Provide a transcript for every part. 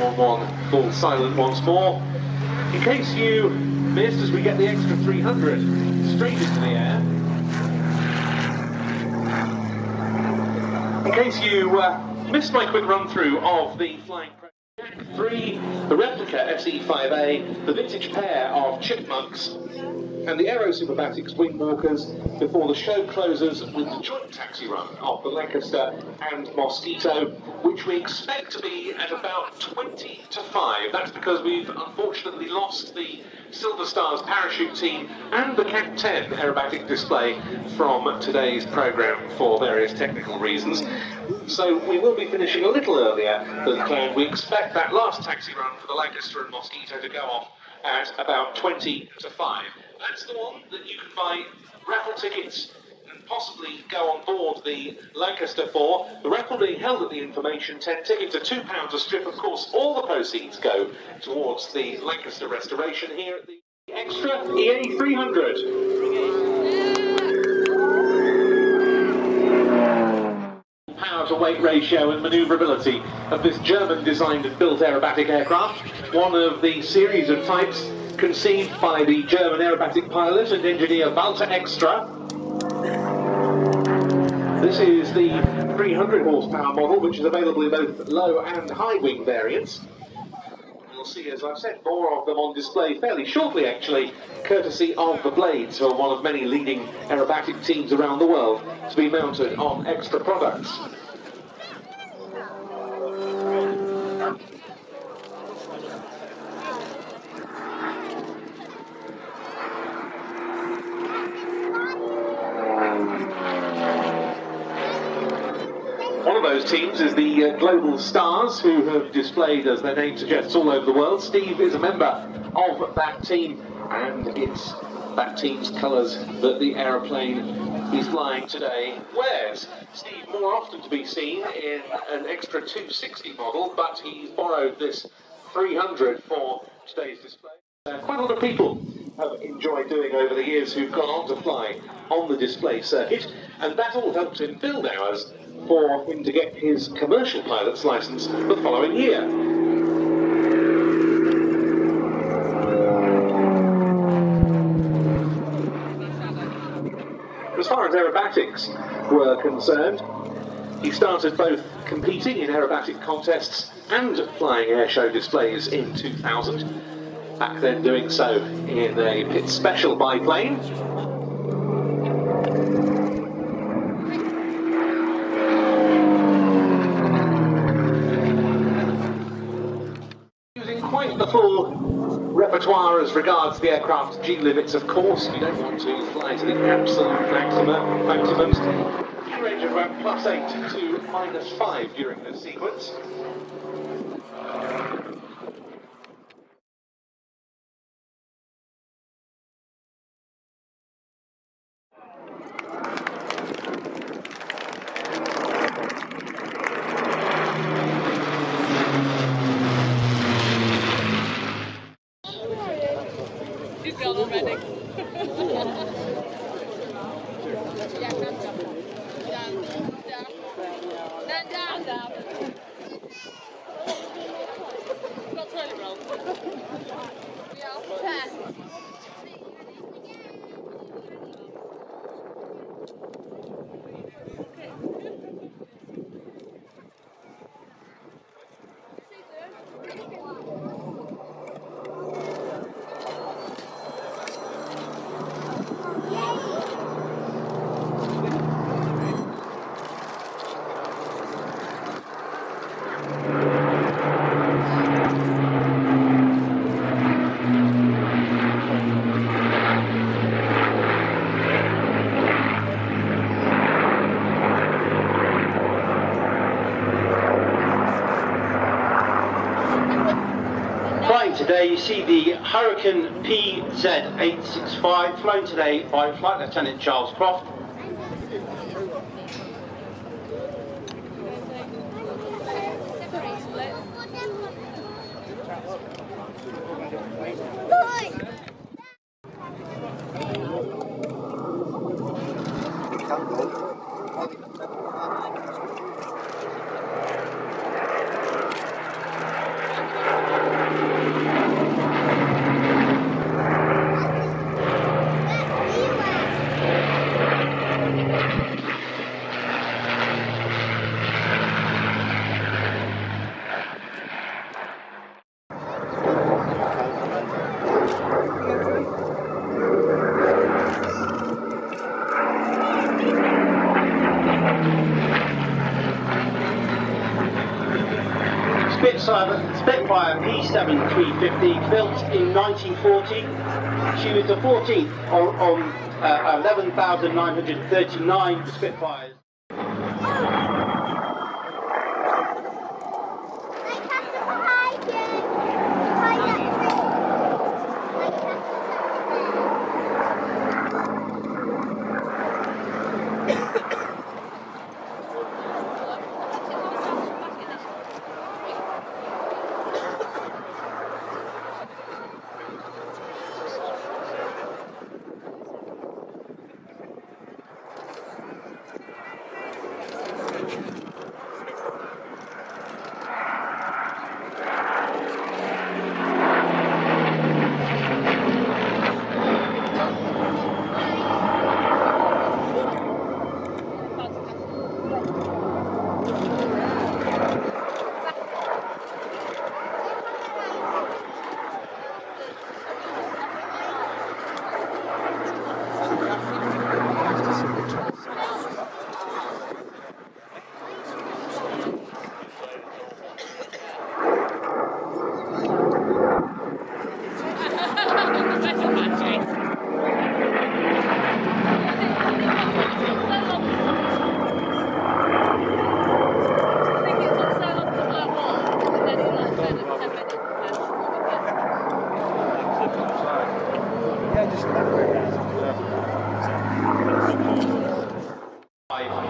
911 call silent once more. In case you missed, as we get the extra 300 straight into the air. In case you missed my quick run through of the flying Jack 3, the replica SE5A, the vintage pair of Chipmunks, and the Aerobatics Wingwalkers before the show closes with the joint taxi run of the Lancaster and Mosquito, which we expect to be at about 20 to 5. That's because we've unfortunately lost the Silver Stars parachute team and the Cat 10 aerobatic display from today's programme for various technical reasons. So we will be finishing a little earlier than planned. We expect that last taxi run for the Lancaster and Mosquito to go off at about 20 to 5. That's the one that you can buy raffle tickets and possibly go on board the Lancaster for. The raffle being held at the information tent. Tickets are £2 a strip. Of course, all the proceeds go towards the Lancaster restoration here at the Extra EA 300. Power to weight ratio and manoeuvrability of this German designed and built aerobatic aircraft, one of the series of types conceived by the German aerobatic pilot and engineer Walter Extra. This is the 300 horsepower model, which is available in both low and high wing variants. We'll see, as I've said, more of them on display fairly shortly, actually, courtesy of the Blades, who are one of many leading aerobatic teams around the world to be mounted on Extra products. One of those teams is the Global Stars, who have displayed, as their name suggests, all over the world. Steve is a member of that team, and it's that team's colours that the aeroplane he's flying today wears. Steve more often to be seen in an Extra 260 model, but he's borrowed this 300 for today's display. Quite a lot of people have enjoyed doing over the years who've gone on to fly on the display circuit, and that all helped him build ours for him to get his commercial pilot's licence the following year. As far as aerobatics were concerned, he started both competing in aerobatic contests and flying airshow displays in 2000, back then doing so in a Pit Special biplane. Quite the full repertoire as regards the aircraft's G limits, of course. You don't want to fly to the absolute maximums. G range of about +8 to -5 during this sequence. Aerobatic. Down. Not turning around. Yeah. Today you see the Hurricane PZ865 flown today by Flight Lieutenant Charles Croft. Spitfire P7-350, built in 1940. She was the 14th on 11,939 Spitfires.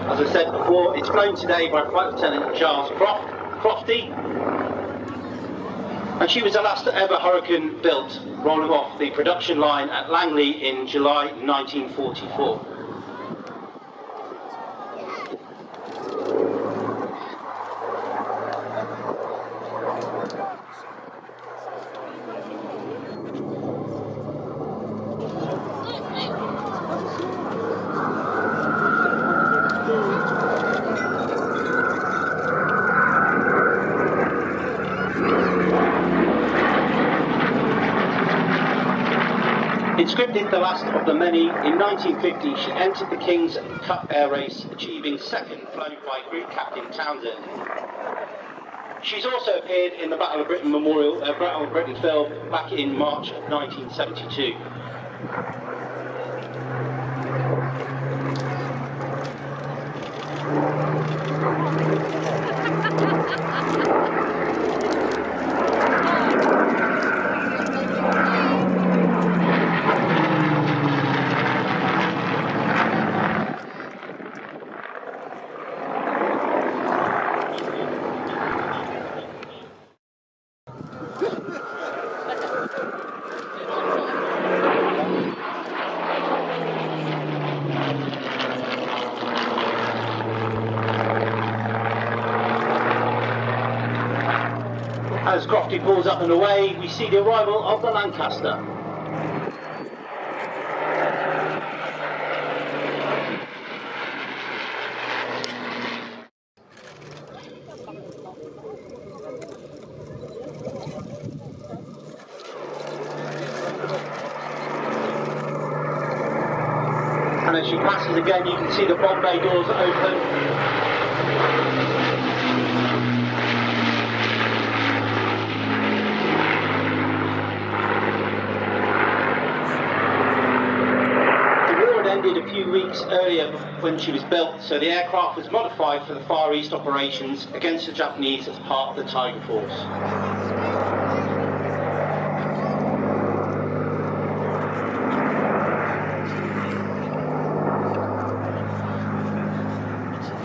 As I said before, it's flown today by Flight Lieutenant Charles Crofty, and she was the last ever Hurricane built, rolling off the production line at Langley in July 1944. Inscripted the last of the many, in 1950 she entered the King's Cup Air Race, achieving second, flown by Group Captain Townsend. She's also appeared in the Battle of Britain Memorial, Battle of Britain film back in March of 1972. As Crofty pulls up and away, we see the arrival of the Lancaster. And as she passes again, you can see the bomb bay doors open. A few weeks earlier when she was built, so the aircraft was modified for the Far East operations against the Japanese as part of the Tiger Force.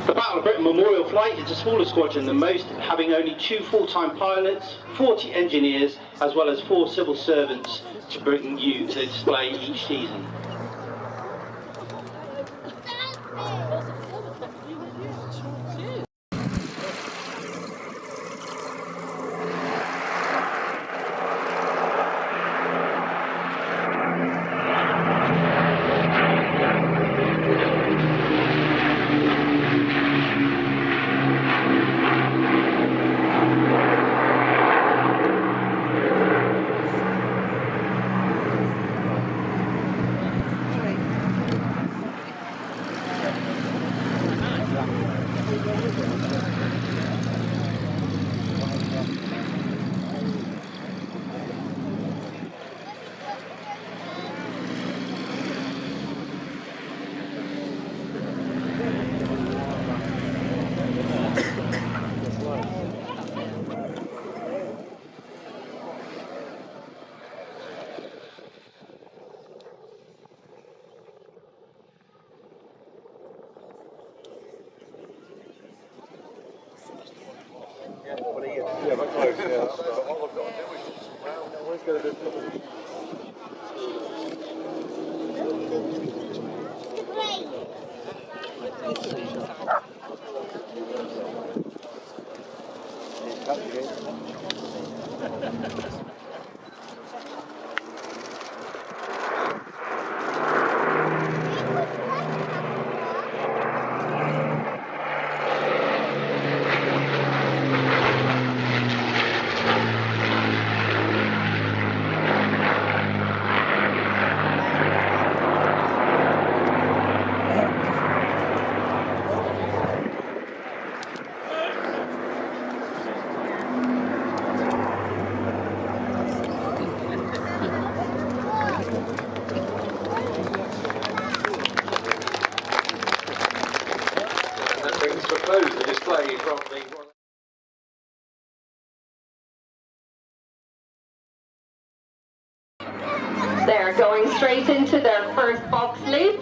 The Battle of Britain Memorial flight is a smaller squadron than most, having only 2 full-time pilots, 40 engineers, as well as 4 civil servants to bring you to display each season. Yeah, but close, yeah. But all I've got to do is always got to do a couple of... The display from the... They're going straight into their first box loop.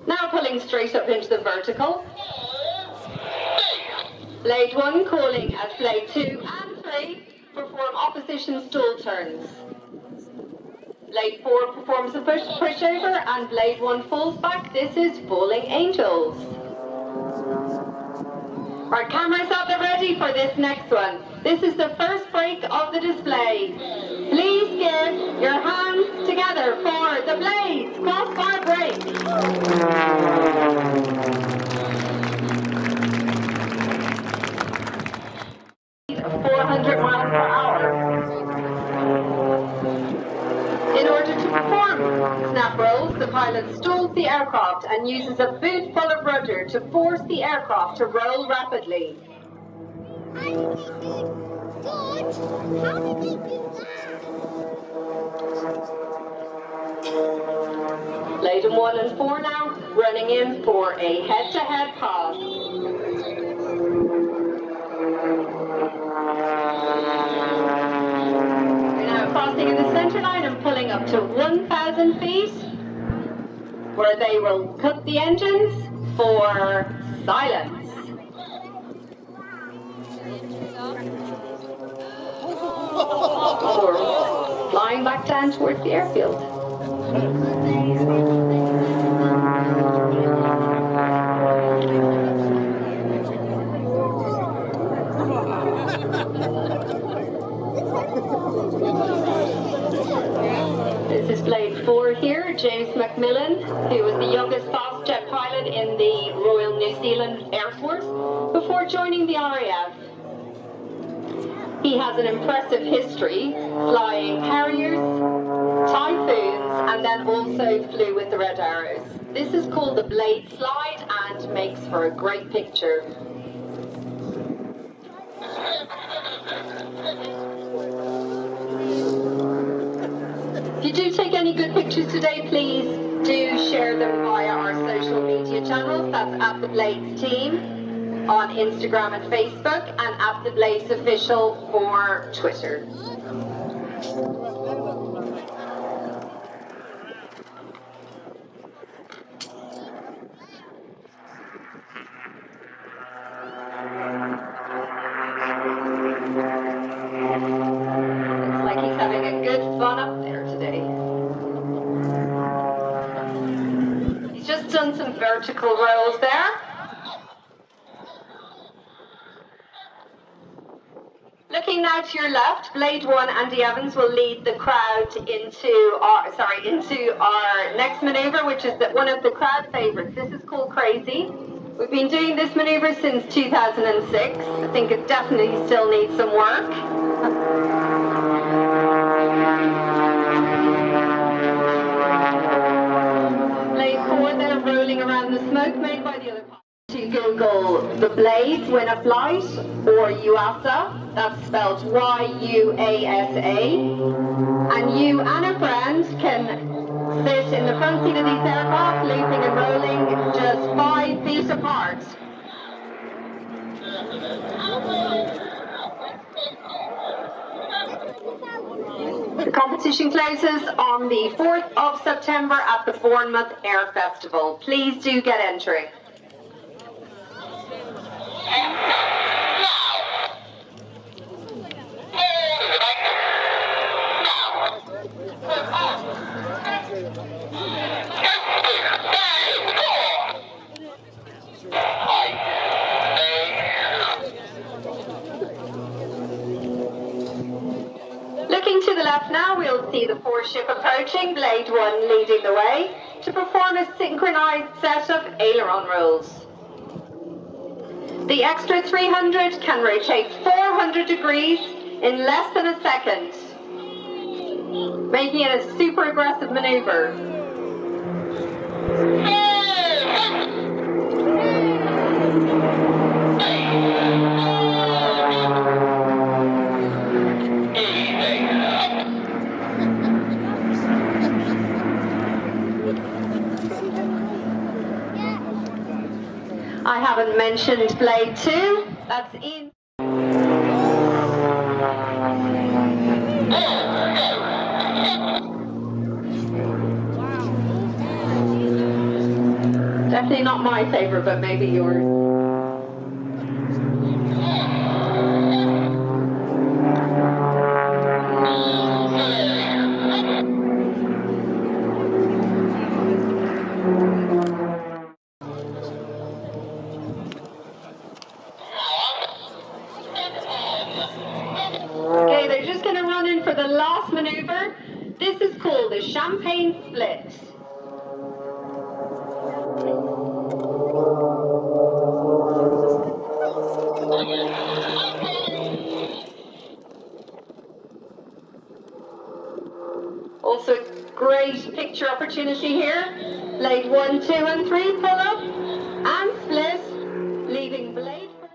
Now pulling straight up into the vertical. Blade 1 calling as Blade 2 and 3 perform opposition stall turns. Blade 4 performs a pushover and Blade 1 falls back. This is Falling Angels. Our cameras at the ready for this next one. This is the first break of the display. Please give your hands together for the Blades crossbar break. 400 miles per hour. In order to perform snap rolls, the pilot stalls the aircraft and uses a boot full of rudder to force the aircraft to roll rapidly. Blade 1 and 4 now, running in for a head-to-head pass. We're now crossing in the centre line and pulling up to 1,000 feet, where they will cut the engines for silence. Or flying back down towards the airfield. This is Blade 4 here, James Macmillan, who was the youngest fast jet pilot in the Royal New Zealand Air Force before joining the RAF. He has an impressive history flying Harriers, Typhoons, and then also flew with the Red Arrows. This is called the Blade Slide and makes for a great picture. If you do take any good pictures today, please do share them via our social media channels. That's at the Blades team on Instagram and Facebook, and at the Blades official for Twitter. Looks like he's having a good fun up there today. He's just done some vertical rolls there. Looking now to your left, Blade 1 Andy Evans will lead the crowd into our next manoeuvre, which is one of the crowd favourites. This is called Crazy. We've been doing this manoeuvre since 2006. I think it definitely still needs some work. Blade 4 there rolling around the smoke made by the other pilot. To Google the Blades when a flight or UASA, that's spelled Y-U-A-S-A, and you and a friend can sit in the front seat of these aircraft, looping and rolling just 5 feet apart. The competition closes on the 4th of September at the Bournemouth Air Festival. Please do get entering. Looking to the left now, we'll see the 4th ship approaching, Blade 1 leading the way, to perform a synchronized set of aileron rolls. The Extra 300 can rotate 400 degrees in less than a second, making it a super aggressive maneuver. I haven't mentioned Blade 2, that's in. Definitely not my favourite, but maybe yours. Okay, they're just going to run in for the last manoeuvre. This is called the champagne split. Also, great picture opportunity here. Blade 1, 2 and 3 pull up and split, leaving Blade 4.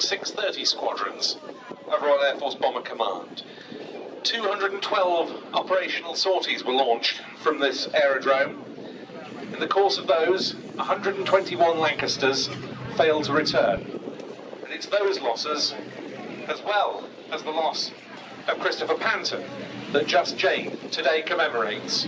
and 630 squadrons of Royal Air Force Bomber Command. 212 operational sorties were launched from this aerodrome. In the course of those, 121 Lancasters failed to return. And it's those losses, as well as the loss of Christopher Panton, that Just Jane today commemorates.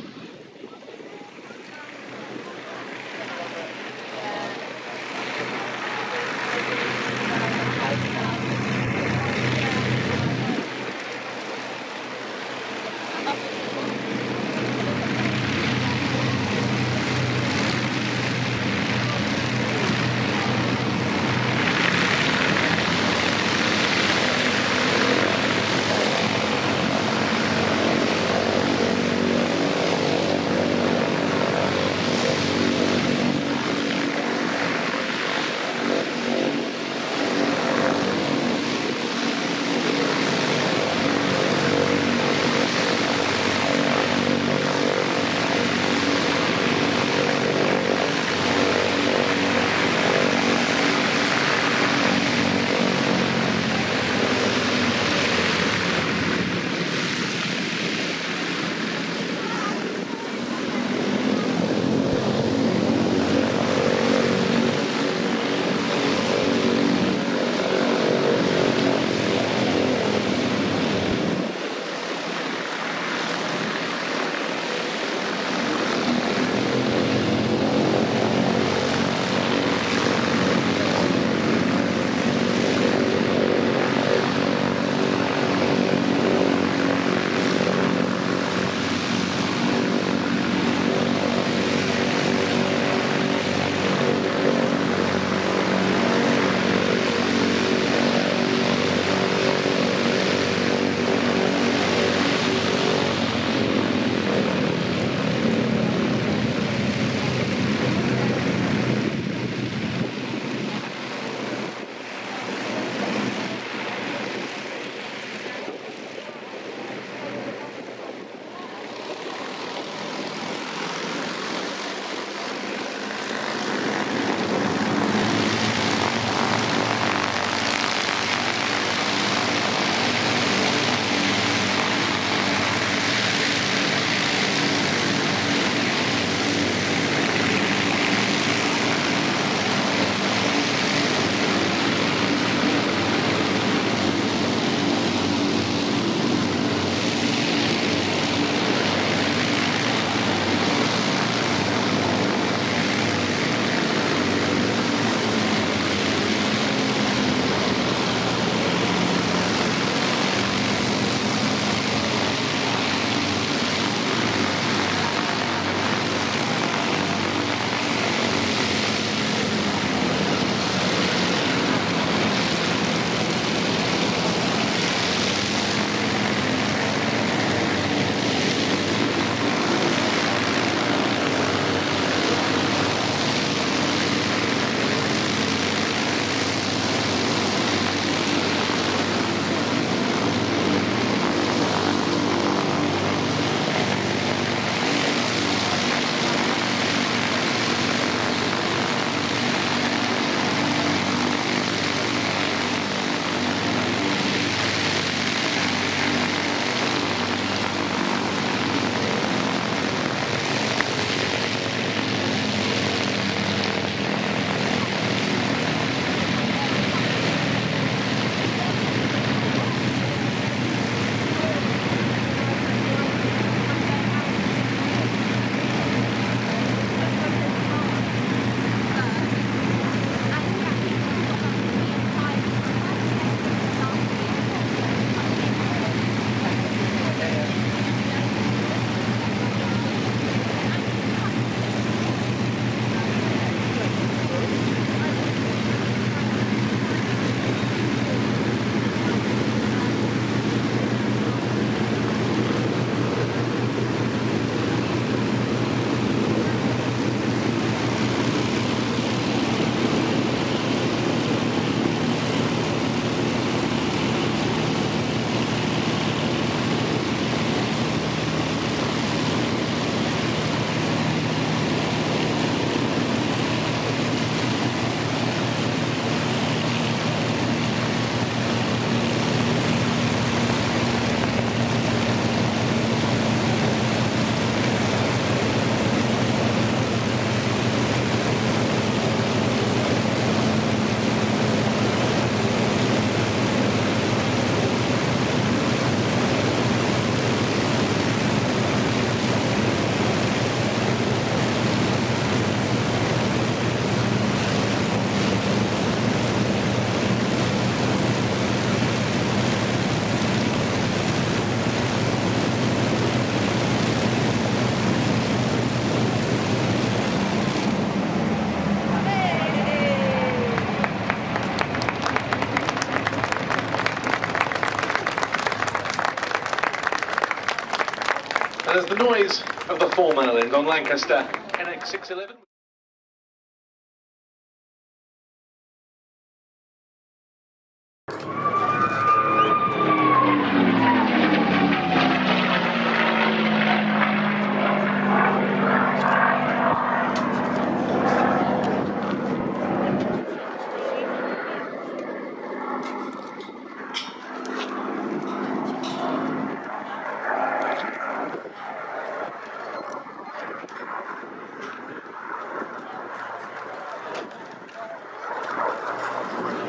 the noise of the 4 Merlins on Lancaster NX611.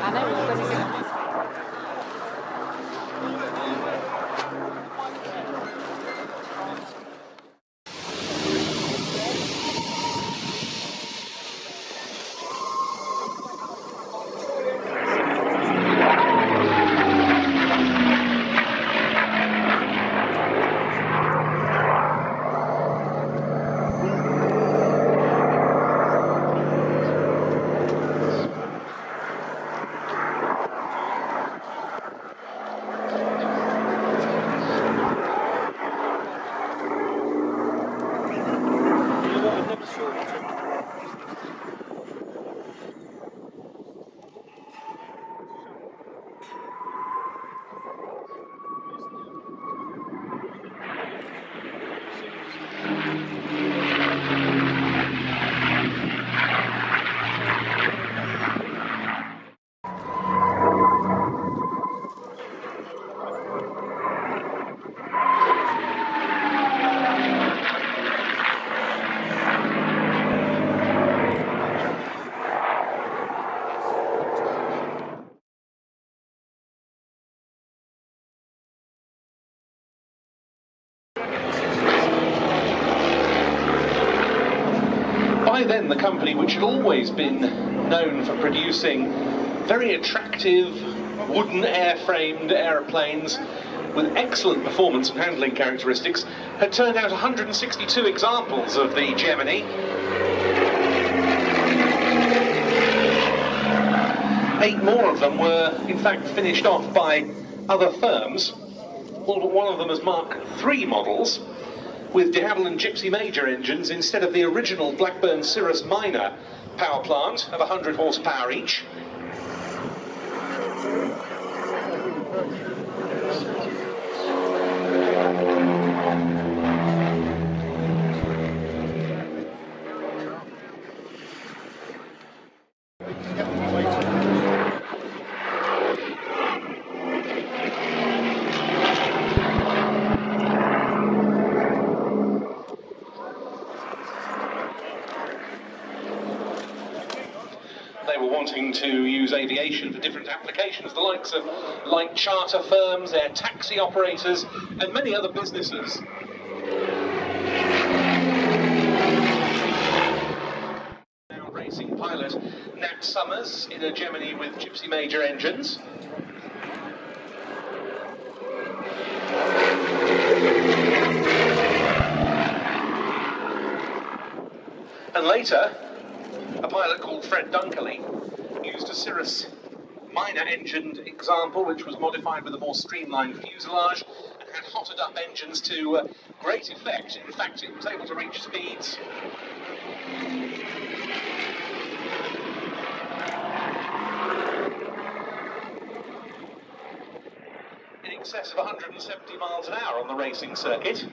I know we're going to get this. By then, the company, which had always been known for producing very attractive wooden airframed aeroplanes with excellent performance and handling characteristics, had turned out 162 examples of the Gemini. 8 more of them were, in fact, finished off by other firms, all but one of them as Mark III models, with de Havilland and Gypsy Major engines instead of the original Blackburn Cirrus Minor power plant of 100 horsepower each. They were wanting to use aviation for different applications, the likes of light charter firms, air taxi operators, and many other businesses. Now racing pilot Nat Summers in a Gemini with Gypsy Major engines. And later, a pilot called Fred Dunkerley used a Cirrus minor engined example which was modified with a more streamlined fuselage and had hotted up engines to great effect. In fact, it was able to reach speeds in excess of 170 miles an hour on the racing circuit.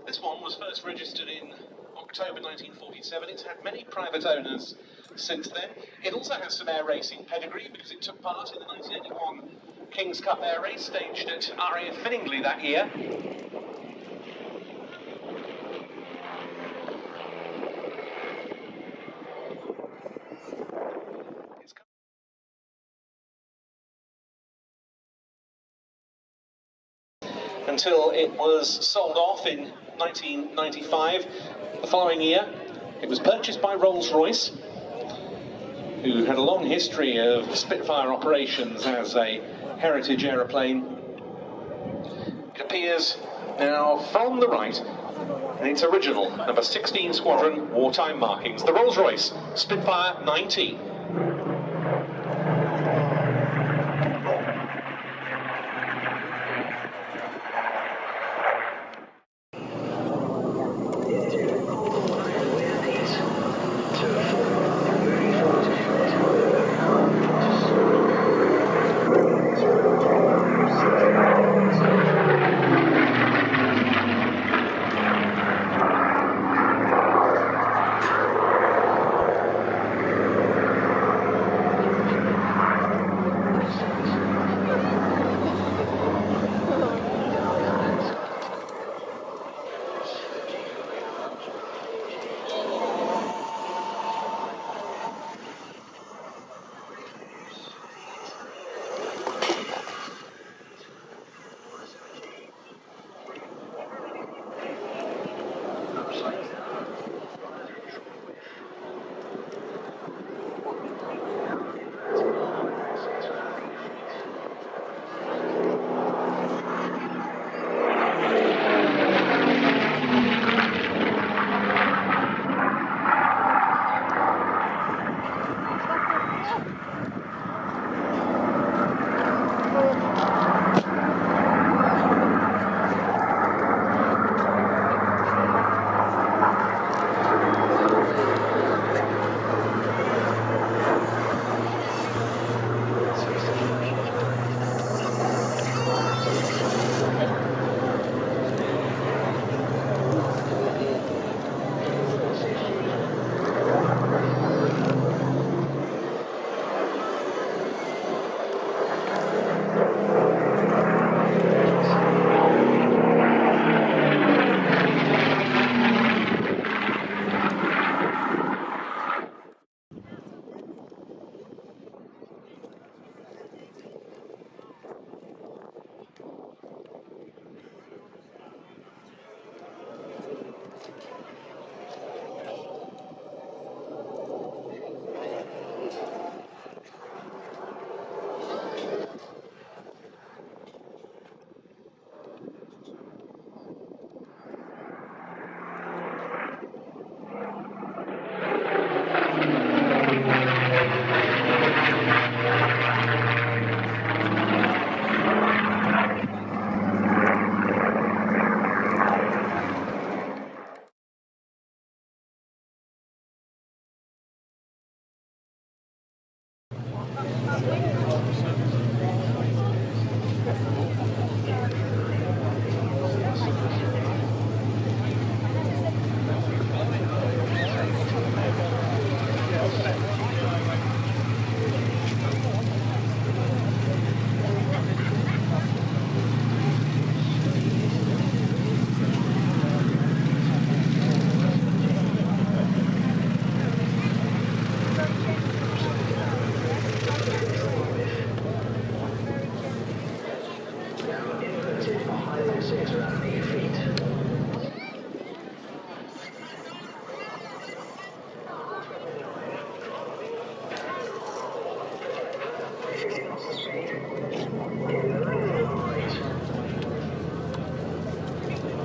This one was first registered in October 1947. It's had many private owners since then. It also has some air racing pedigree because it took part in the 1981 King's Cup Air Race staged at RAF Finningley that year. Until it was sold off in 1995. The following year, it was purchased by Rolls-Royce, who had a long history of Spitfire operations as a heritage aeroplane. It appears now from the right in its original number 16 Squadron wartime markings, the Rolls-Royce Spitfire 19.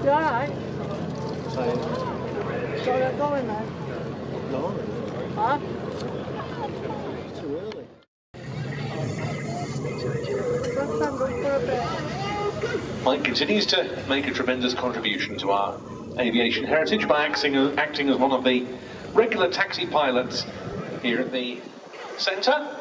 You alright? So they're going then? No, Huh? too early. Let's stand up for a bit. Mike continues to make a tremendous contribution to our aviation heritage by acting as one of the regular taxi pilots here at the centre.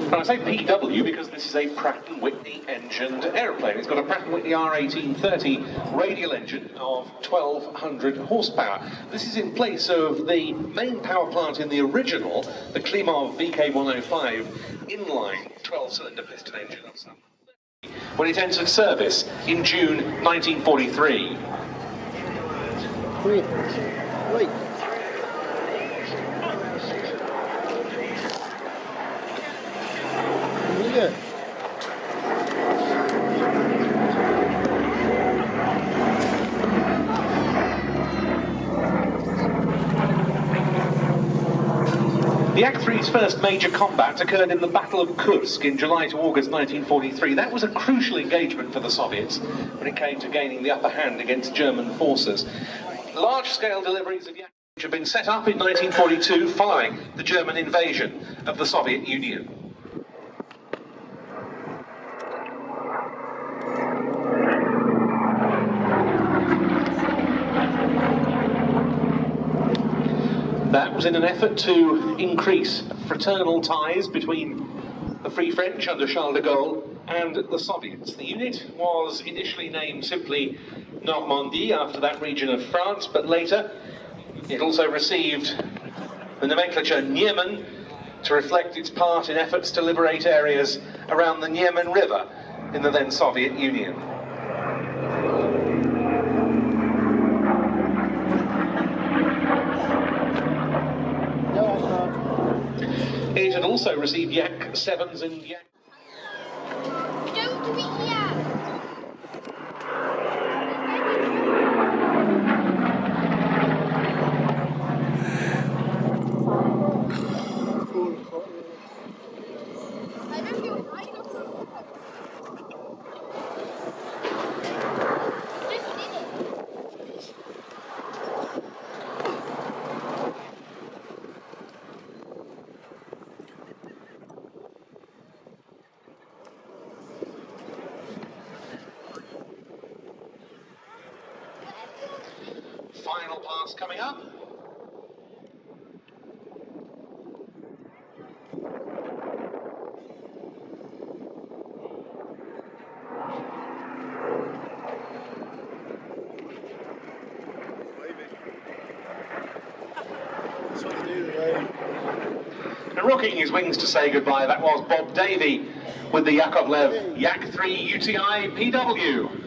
And I say PW because this is a Pratt & Whitney engined aeroplane. It's got a Pratt & Whitney R1830 radial engine of 1200 horsepower. This is in place of the main power plant in the original, the Klimov VK105 inline 12-cylinder piston engine, when it entered service in June 1943. Wait. Yeah. The Act 3's first major combat occurred in the Battle of Kursk in July to August 1943. That was a crucial engagement for the Soviets when it came to gaining the upper hand against German forces. Large-scale deliveries of which had been set up in 1942 following the German invasion of the Soviet Union. That was in an effort to increase fraternal ties between the Free French under Charles de Gaulle and the Soviets. The unit was initially named simply Normandie, after that region of France, but later it also received the nomenclature Niemen to reflect its part in efforts to liberate areas around the Niemen River in the then Soviet Union. It had also received Yak 7s and Yak... Don't do it here. I don't feel right. Just did it. Final pass coming up. That's what they do, right? And rocking his wings to say goodbye, that was Bob Davey with the Yakovlev Yak 3 UTI PW.